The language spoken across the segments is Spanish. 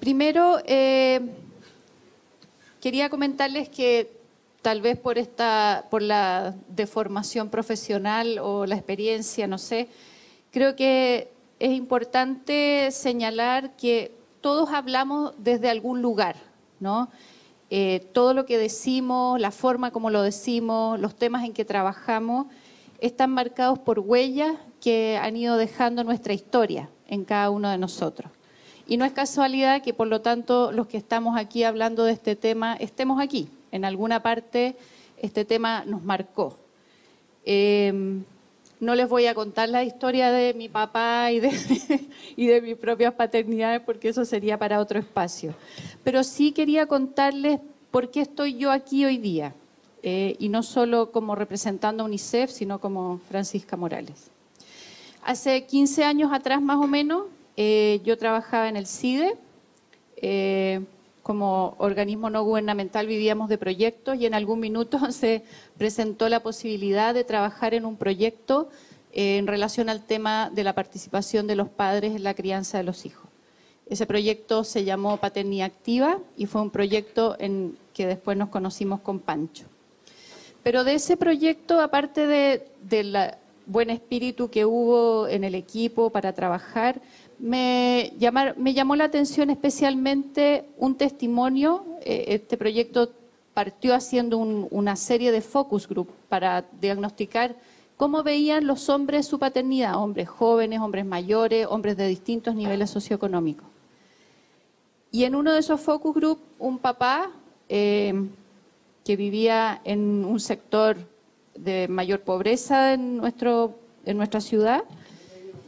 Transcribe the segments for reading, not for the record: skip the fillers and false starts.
Primero, quería comentarles que tal vez por la deformación profesional o la experiencia, no sé, creo que es importante señalar que todos hablamos desde algún lugar, ¿no? Todo lo que decimos, la forma como lo decimos, los temas en que trabajamos, están marcados por huellas que han ido dejando nuestra historia en cada uno de nosotros. Y no es casualidad que, por lo tanto, los que estamos aquí hablando de este tema, estemos aquí. En alguna parte este tema nos marcó. No les voy a contar la historia de mi papá y de mis propias paternidades, porque eso sería para otro espacio. Pero sí quería contarles por qué estoy yo aquí hoy día. Y no solo como representando a UNICEF, sino como Francisca Morales. Hace 15 años atrás, más o menos, yo trabajaba en el CIDE, como organismo no gubernamental vivíamos de proyectos y en algún minuto se presentó la posibilidad de trabajar en un proyecto en relación al tema de la participación de los padres en la crianza de los hijos. Ese proyecto se llamó Paternidad Activa y fue un proyecto en que después nos conocimos con Pancho. Pero de ese proyecto, aparte del buen espíritu que hubo en el equipo para trabajar, me llamó la atención especialmente un testimonio. Este proyecto partió haciendo una serie de focus group para diagnosticar cómo veían los hombres su paternidad, hombres jóvenes, hombres mayores, hombres de distintos niveles socioeconómicos. Y en uno de esos focus group, un papá que vivía en un sector de mayor pobreza en nuestra ciudad,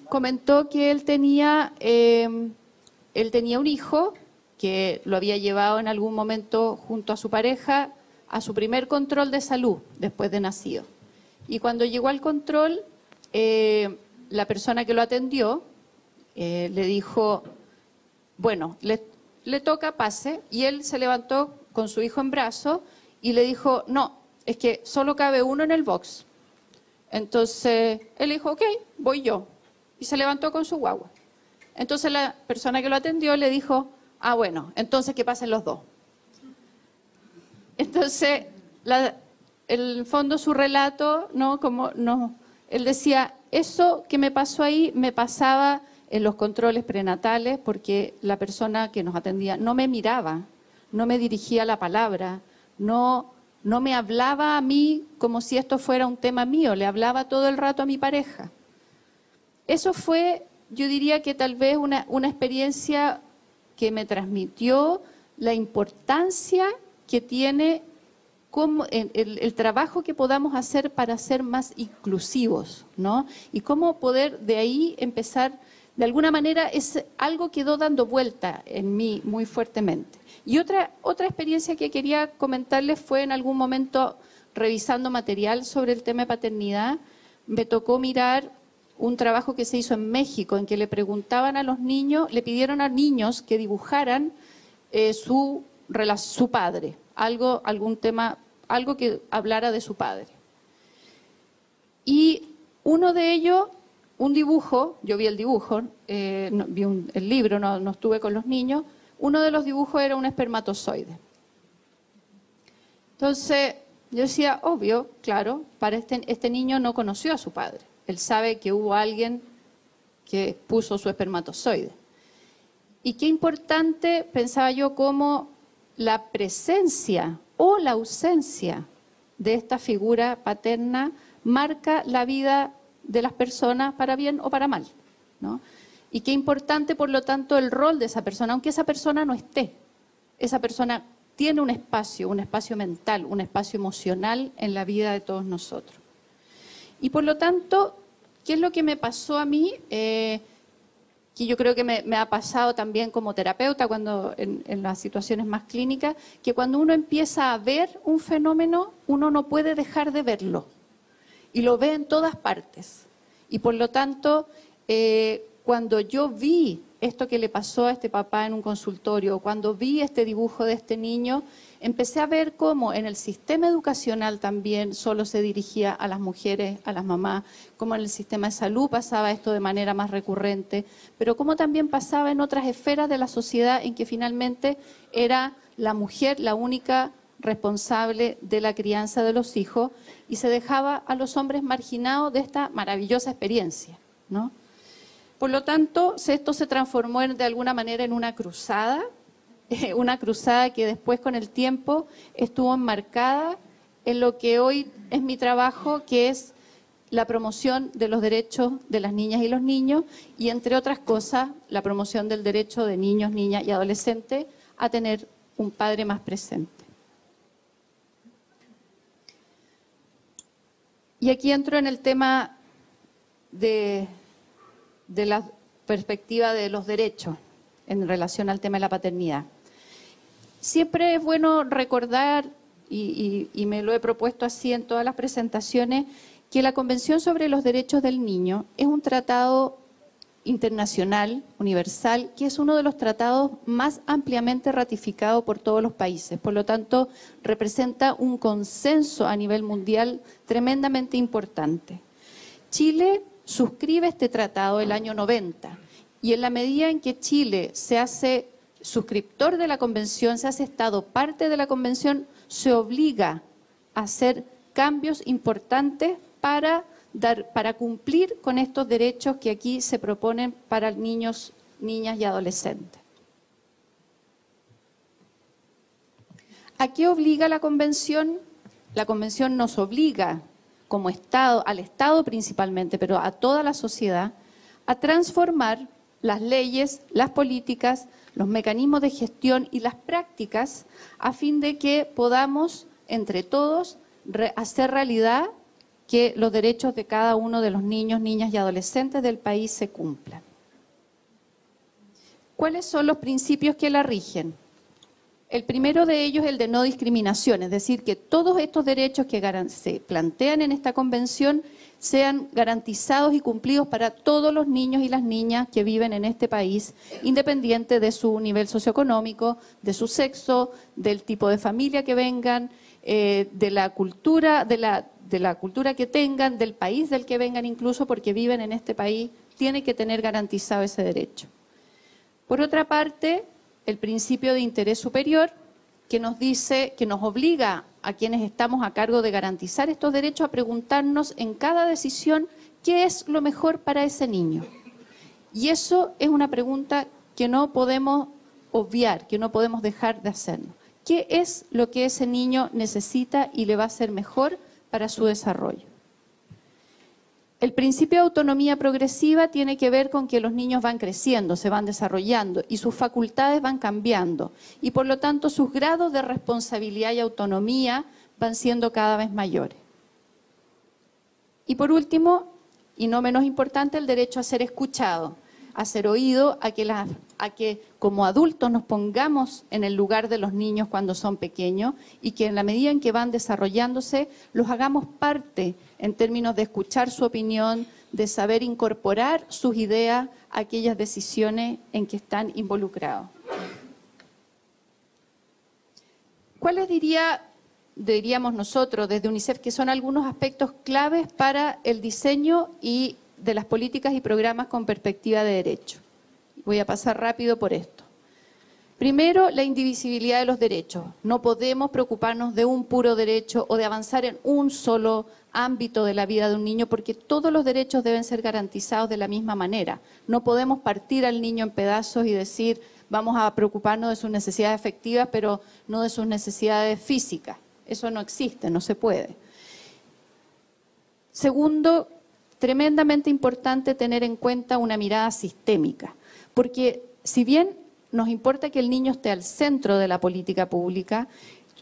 comentó que él tenía un hijo que lo había llevado en algún momento junto a su pareja a su primer control de salud después de nacido. Y cuando llegó al control, la persona que lo atendió le dijo, bueno, le toca, pase, y él se levantó con su hijo en brazos y le dijo, no, es que solo cabe uno en el box. Entonces él dijo, ok, voy yo. Y se levantó con su guagua. Entonces la persona que lo atendió le dijo, ah, bueno, entonces que pasen los dos. Entonces, en el fondo su relato, él decía, eso que me pasó ahí me pasaba en los controles prenatales porque la persona que nos atendía no me miraba, no me dirigía la palabra, no me hablaba a mí como si esto fuera un tema mío, le hablaba todo el rato a mi pareja. Eso fue, yo diría que tal vez una experiencia que me transmitió la importancia que tiene el trabajo que podamos hacer para ser más inclusivos, ¿no? Y cómo poder de ahí empezar, de alguna manera, algo quedó dando vuelta en mí muy fuertemente. Y otra experiencia que quería comentarles fue en algún momento, revisando material sobre el tema de paternidad, me tocó mirar un trabajo que se hizo en México, en que le preguntaban a los niños, le pidieron a niños que dibujaran su padre, algún tema, algo que hablara de su padre. Y uno de ellos, un dibujo, yo vi el dibujo, vi el libro, no estuve con los niños, uno de los dibujos era un espermatozoide. Entonces, yo decía, obvio, claro, para este niño no conoció a su padre. Él sabe que hubo alguien que puso su espermatozoide. Y qué importante, pensaba yo, cómo la presencia o la ausencia de esta figura paterna marca la vida de las personas para bien o para mal, ¿no? Y qué importante, por lo tanto, el rol de esa persona, aunque esa persona no esté. Esa persona tiene un espacio mental, un espacio emocional en la vida de todos nosotros. Y por lo tanto, ¿qué es lo que me pasó a mí? Que yo creo que me ha pasado también como terapeuta cuando en las situaciones más clínicas, que cuando uno empieza a ver un fenómeno, uno no puede dejar de verlo. Y lo ve en todas partes. Y por lo tanto, cuando yo vi esto que le pasó a este papá en un consultorio, cuando vi este dibujo de este niño, empecé a ver cómo en el sistema educacional también solo se dirigía a las mujeres, a las mamás, cómo en el sistema de salud pasaba esto de manera más recurrente, pero cómo también pasaba en otras esferas de la sociedad en que finalmente era la mujer la única responsable de la crianza de los hijos y se dejaba a los hombres marginados de esta maravillosa experiencia, ¿no? Por lo tanto, esto se transformó de alguna manera en una cruzada que después con el tiempo estuvo enmarcada en lo que hoy es mi trabajo, que es la promoción de los derechos de las niñas y los niños y, entre otras cosas, la promoción del derecho de niños, niñas y adolescentes a tener un padre más presente. Y aquí entro en el tema de la perspectiva de los derechos en relación al tema de la paternidad. Siempre es bueno recordar, y me lo he propuesto así en todas las presentaciones, que la Convención sobre los Derechos del Niño es un tratado internacional, universal, que es uno de los tratados más ampliamente ratificados por todos los países. Por lo tanto, representa un consenso a nivel mundial tremendamente importante. Chile suscribe este tratado el año 90 y en la medida en que Chile se hace suscriptor de la Convención, se hace Estado parte de la Convención, se obliga a hacer cambios importantes para cumplir con estos derechos que aquí se proponen para niños, niñas y adolescentes. ¿A qué obliga la Convención? La Convención nos obliga como Estado, al Estado principalmente, pero a toda la sociedad, a transformar las leyes, las políticas, los mecanismos de gestión y las prácticas a fin de que podamos, entre todos, hacer realidad que los derechos de cada uno de los niños, niñas y adolescentes del país se cumplan. ¿Cuáles son los principios que la rigen? El primero de ellos es el de no discriminación, es decir, que todos estos derechos que se plantean en esta convención sean garantizados y cumplidos para todos los niños y las niñas que viven en este país, independiente de su nivel socioeconómico, de su sexo, del tipo de familia que vengan, de la cultura que tengan, del país del que vengan, incluso porque viven en este país, tiene que tener garantizado ese derecho. Por otra parte, el principio de interés superior, que nos dice, que nos obliga a quienes estamos a cargo de garantizar estos derechos a preguntarnos en cada decisión qué es lo mejor para ese niño. Y eso es una pregunta que no podemos obviar, que no podemos dejar de hacernos. ¿Qué es lo que ese niño necesita y le va a ser mejor para su desarrollo? El principio de autonomía progresiva tiene que ver con que los niños van creciendo, se van desarrollando y sus facultades van cambiando y por lo tanto sus grados de responsabilidad y autonomía van siendo cada vez mayores. Y por último, y no menos importante, el derecho a ser escuchado, a ser oído, a que como adultos nos pongamos en el lugar de los niños cuando son pequeños y que en la medida en que van desarrollándose los hagamos parte en términos de escuchar su opinión, de saber incorporar sus ideas a aquellas decisiones en que están involucrados. ¿Cuáles diríamos nosotros desde UNICEF que son algunos aspectos claves para el diseño y de las políticas y programas con perspectiva de derecho? Voy a pasar rápido por esto. Primero, la indivisibilidad de los derechos. No podemos preocuparnos de un puro derecho o de avanzar en un solo ámbito de la vida de un niño porque todos los derechos deben ser garantizados de la misma manera. No podemos partir al niño en pedazos y decir vamos a preocuparnos de sus necesidades afectivas pero no de sus necesidades físicas. Eso no existe, no se puede. Segundo, tremendamente importante tener en cuenta una mirada sistémica, porque si bien nos importa que el niño esté al centro de la política pública,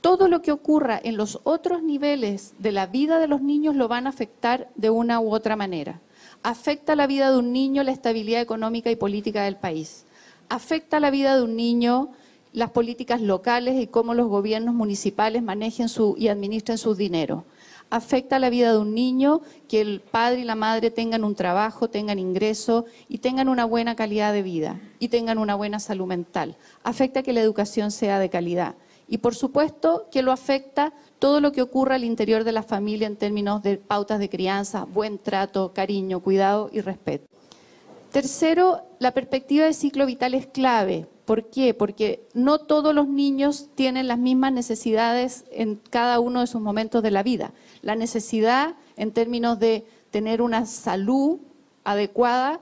todo lo que ocurra en los otros niveles de la vida de los niños lo van a afectar de una u otra manera. Afecta la vida de un niño la estabilidad económica y política del país. Afecta la vida de un niño las políticas locales y cómo los gobiernos municipales manejen y administren sus dineros. afecta la vida de un niño que el padre y la madre tengan un trabajo, tengan ingreso y tengan una buena calidad de vida y tengan una buena salud mental. Afecta que la educación sea de calidad. Y por supuesto que lo afecta todo lo que ocurra al interior de la familia en términos de pautas de crianza, buen trato, cariño, cuidado y respeto. Tercero, la perspectiva de ciclo vital es clave. ¿Por qué? Porque no todos los niños tienen las mismas necesidades en cada uno de sus momentos de la vida. La necesidad en términos de tener una salud adecuada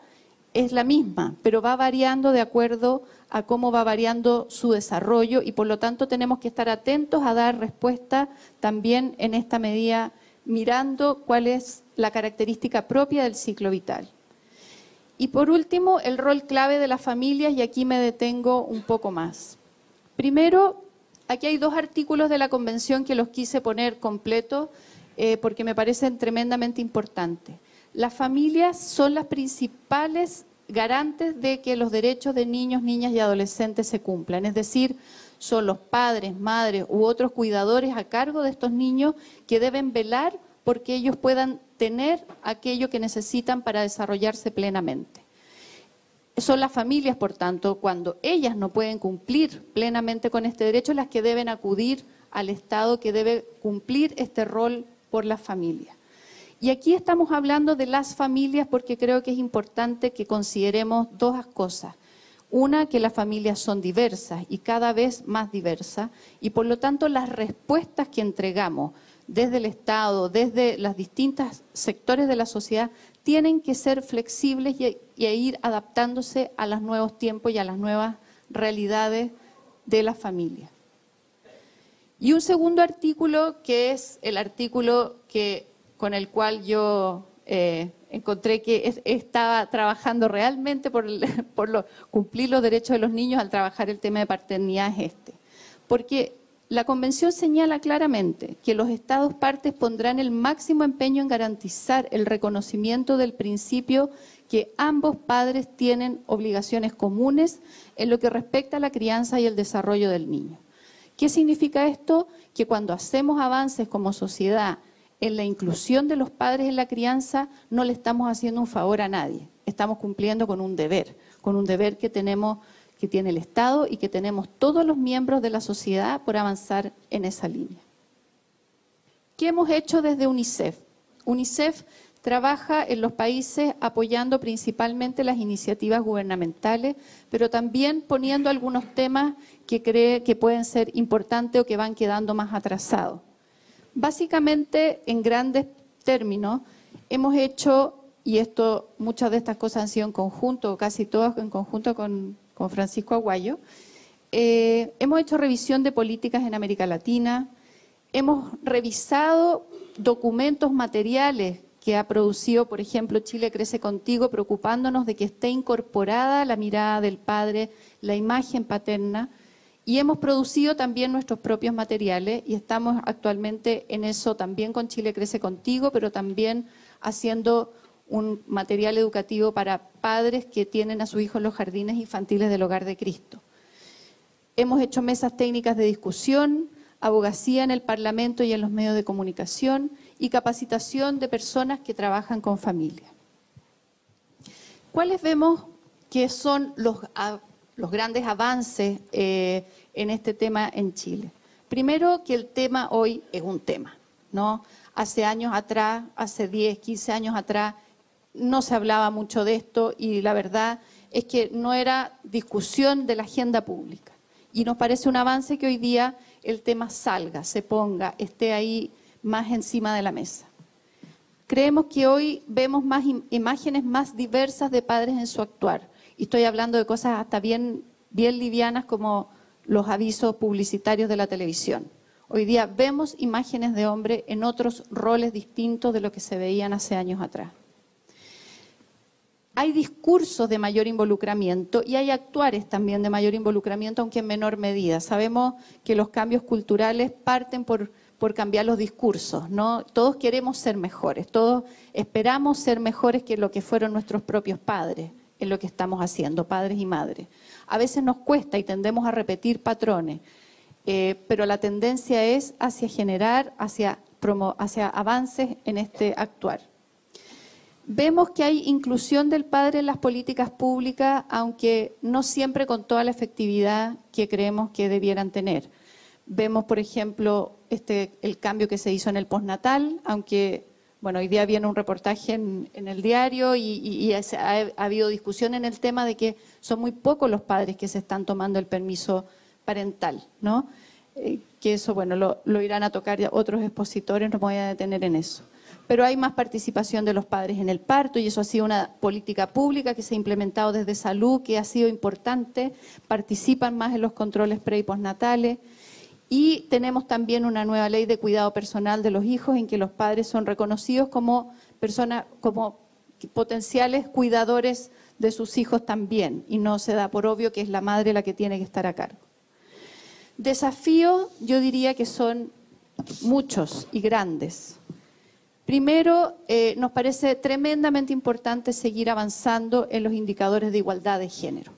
es la misma, pero va variando de acuerdo a cómo va variando su desarrollo y por lo tanto tenemos que estar atentos a dar respuesta también en esta medida mirando cuál es la característica propia del ciclo vital. Y por último, el rol clave de las familias, y aquí me detengo un poco más. Primero, aquí hay 2 artículos de la Convención que los quise poner completos porque me parecen tremendamente importantes. Las familias son las principales garantes de que los derechos de niños, niñas y adolescentes se cumplan. Es decir, son los padres, madres u otros cuidadores a cargo de estos niños que deben velar porque ellos puedan tener aquello que necesitan para desarrollarse plenamente. Son las familias, por tanto, cuando ellas no pueden cumplir plenamente con este derecho, las que deben acudir al Estado que debe cumplir este rol por las familias. Y aquí estamos hablando de las familias porque creo que es importante que consideremos 2 cosas. Una, que las familias son diversas y cada vez más diversas y por lo tanto las respuestas que entregamos desde el Estado, desde los distintos sectores de la sociedad, tienen que ser flexibles y ir adaptándose a los nuevos tiempos y a las nuevas realidades de las familias. Y un segundo artículo, que es el artículo con el cual yo encontré que estaba trabajando realmente por cumplir los derechos de los niños al trabajar el tema de paternidad, es este. Porque la Convención señala claramente que los Estados partes pondrán el máximo empeño en garantizar el reconocimiento del principio que ambos padres tienen obligaciones comunes en lo que respecta a la crianza y el desarrollo del niño. ¿Qué significa esto? Que cuando hacemos avances como sociedad en la inclusión de los padres en la crianza, no le estamos haciendo un favor a nadie, estamos cumpliendo con un deber que tiene el Estado y que tenemos todos los miembros de la sociedad por avanzar en esa línea. ¿Qué hemos hecho desde UNICEF? UNICEF trabaja en los países apoyando principalmente las iniciativas gubernamentales, pero también poniendo algunos temas que cree que pueden ser importantes o que van quedando más atrasados. Básicamente, en grandes términos, hemos hecho, y muchas de estas cosas han sido en conjunto, casi todas en conjunto con Francisco Aguayo, hemos hecho revisión de políticas en América Latina, hemos revisado documentos materiales que ha producido, por ejemplo, Chile Crece Contigo, preocupándonos de que esté incorporada la mirada del padre, la imagen paterna, y hemos producido también nuestros propios materiales y estamos actualmente en eso también con Chile Crece Contigo, pero también haciendo un material educativo para padres que tienen a sus hijos en los jardines infantiles del Hogar de Cristo. Hemos hecho mesas técnicas de discusión, abogacía en el Parlamento y en los medios de comunicación y capacitación de personas que trabajan con familias. ¿Cuáles vemos que son los grandes avances en este tema en Chile? Primero, que el tema hoy es un tema, ¿no? Hace años atrás, hace 10, 15 años atrás, no se hablaba mucho de esto y la verdad es que no era discusión de la agenda pública. Y nos parece un avance que hoy día el tema salga, se ponga, esté ahí más encima de la mesa. Creemos que hoy vemos más imágenes más diversas de padres en su actuar. Y estoy hablando de cosas hasta bien livianas como los avisos publicitarios de la televisión. Hoy día vemos imágenes de hombres en otros roles distintos de lo que se veían hace años atrás. Hay discursos de mayor involucramiento y hay actuares también de mayor involucramiento, aunque en menor medida. Sabemos que los cambios culturales parten por cambiar los discursos, ¿no? Todos queremos ser mejores, todos esperamos ser mejores que lo que fueron nuestros propios padres en lo que estamos haciendo, padres y madres. A veces nos cuesta y tendemos a repetir patrones, pero la tendencia es hacia generar, hacia hacia avances en este actuar. Vemos que hay inclusión del padre en las políticas públicas, aunque no siempre con toda la efectividad que creemos que debieran tener. Vemos, por ejemplo, el cambio que se hizo en el postnatal, aunque, bueno, hoy día viene un reportaje en el diario y ha habido discusión en el tema de que son muy pocos los padres que se están tomando el permiso parental, ¿no? Que eso, bueno, lo irán a tocar otros expositores, no me voy a detener en eso. Pero hay más participación de los padres en el parto y eso ha sido una política pública que se ha implementado desde salud, que ha sido importante, participan más en los controles pre y postnatales. Y tenemos también una nueva ley de cuidado personal de los hijos en que los padres son reconocidos como personas, como potenciales cuidadores de sus hijos también, y no se da por obvio que es la madre la que tiene que estar a cargo. Desafíos, yo diría que son muchos y grandes. Primero, nos parece tremendamente importante seguir avanzando en los indicadores de igualdad de género.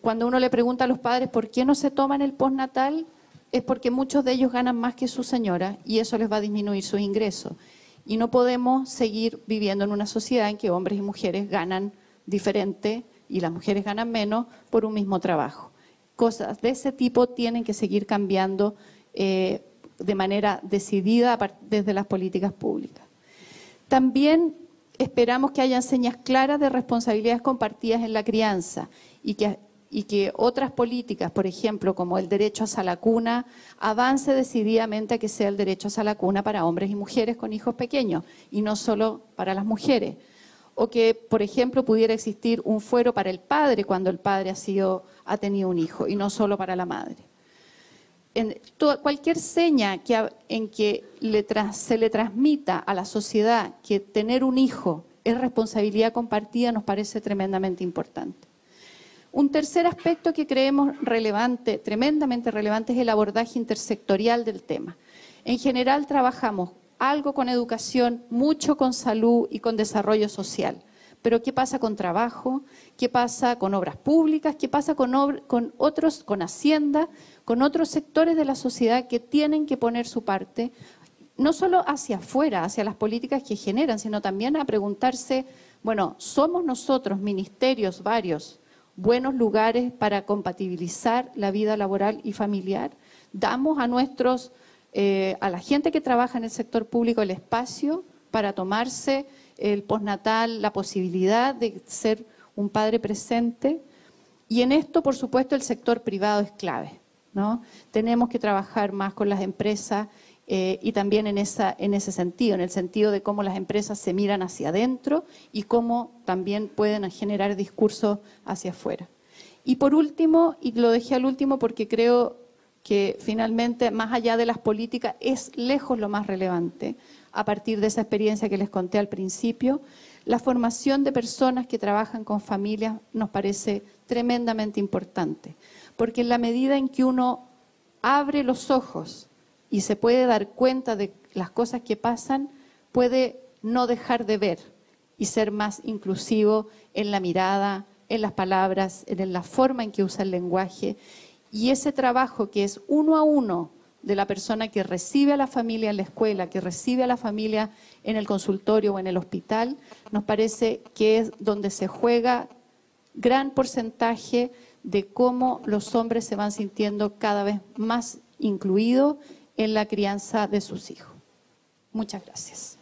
Cuando uno le pregunta a los padres por qué no se toman el postnatal, es porque muchos de ellos ganan más que su señora y eso les va a disminuir sus ingresos. Y no podemos seguir viviendo en una sociedad en que hombres y mujeres ganan diferente y las mujeres ganan menos por un mismo trabajo. Cosas de ese tipo tienen que seguir cambiando de manera decidida desde las políticas públicas. También esperamos que haya señas claras de responsabilidades compartidas en la crianza y que otras políticas, por ejemplo, como el derecho a la cuna, avance decididamente a que sea el derecho a la cuna para hombres y mujeres con hijos pequeños y no solo para las mujeres. O que, por ejemplo, pudiera existir un fuero para el padre cuando el padre ha tenido un hijo y no solo para la madre. Cualquier seña en que se le transmita a la sociedad que tener un hijo es responsabilidad compartida nos parece tremendamente importante. Un tercer aspecto que creemos relevante, tremendamente relevante, es el abordaje intersectorial del tema. En general trabajamos algo con educación, mucho con salud y con desarrollo social. Pero ¿qué pasa con trabajo? ¿Qué pasa con obras públicas? ¿Qué pasa con Hacienda? Con otros sectores de la sociedad que tienen que poner su parte, no solo hacia afuera, hacia las políticas que generan, sino también a preguntarse, bueno, ¿somos nosotros, ministerios varios, buenos lugares para compatibilizar la vida laboral y familiar? ¿Damos a la gente que trabaja en el sector público el espacio para tomarse el postnatal, la posibilidad de ser un padre presente? Y en esto, por supuesto, el sector privado es clave, ¿no? Tenemos que trabajar más con las empresas y también en ese sentido, en el sentido de cómo las empresas se miran hacia adentro y cómo también pueden generar discursos hacia afuera. Y por último, y lo dejé al último porque creo que finalmente, más allá de las políticas, es lejos lo más relevante, a partir de esa experiencia que les conté al principio, la formación de personas que trabajan con familias nos parece tremendamente importante, porque en la medida en que uno abre los ojos y se puede dar cuenta de las cosas que pasan, puede no dejar de ver y ser más inclusivo en la mirada, en las palabras, en la forma en que usa el lenguaje. Y ese trabajo que es uno a uno de la persona que recibe a la familia en la escuela, que recibe a la familia en el consultorio o en el hospital, nos parece que es donde se juega gran porcentaje de cómo los hombres se van sintiendo cada vez más incluidos en la crianza de sus hijos. Muchas gracias.